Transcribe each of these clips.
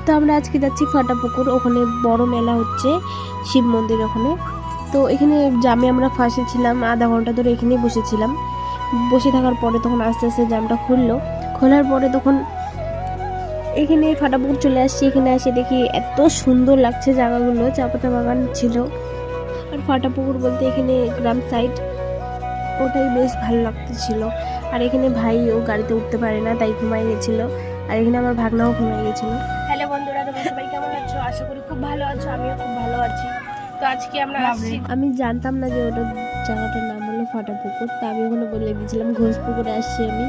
তো আমরা আজকে যাচ্ছি ফাটাপুকুর, ওখানে বড় মেলা হচ্ছে শিব মন্দির ওখানে। তো এখানে জামে আমরা ফাঁসে ছিলাম, আধা ঘন্টা ধরে এখানেই বসেছিলাম। বসে থাকার পরে তখন আস্তে আস্তে জামটা খোলার পরে তখন এখানে ফাটাপুকুর চলে আসছি। এখানে এসে দেখি এত সুন্দর লাগছে জায়গাগুলো, চা পাতা বাগান ছিল। আর ফাটাপুকুর বলতে এখানে গ্রাম সাইড, ওটাই বেশ ভালো লাগতেছিল। আর এখানে ভাই ও গাড়িতে উঠতে পারে না, তাই ঘুমাই গেছিল। আর এখানে আমার ভাগনাও ঘুমাই গেছিল। হ্যালো বন্ধুরা, তোমরা সবাই কেমন আছো? আশা করি খুব ভালো আছো, আমিও খুব ভালো আছি। তো আজকে আমরা আসছি, আমি জানতাম না যে ওটা জায়গাটার নাম হলো ফাটাপুকুর। তা আমি ওখানে বলে দিয়েছিলাম ঘোষপুকুরে আসছি আমি।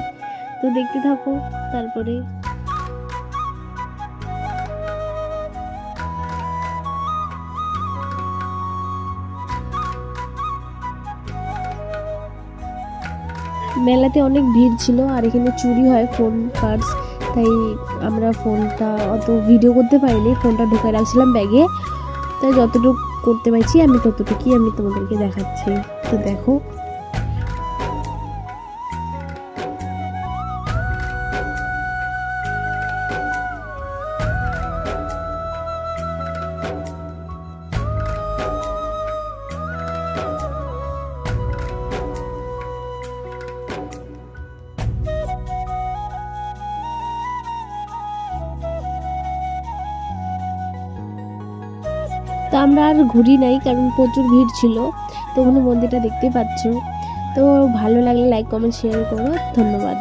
তো দেখতে থাকো। তারপরে মেলাতে অনেক ভিড় ছিল, আর এখানে চুরি হয় ফোন পার্স, তাই আমরা ফোনটা অত ভিডিও করতে পারিনি। ফোনটা ঢুকে রাখছিলাম ব্যাগে, তাই যতটুকু করতে পারছি আমি ততটুকুই আমি তোমাদেরকে দেখাচ্ছি। তো দেখো, তো আমরা আর ঘুরি নাই কারণ প্রচুর ভিড় ছিল। তো ওখানে মন্দিরটা দেখতে পাচ্ছ। তো ভালো লাগলে লাইক কমেন্ট শেয়ার করো, ধন্যবাদ।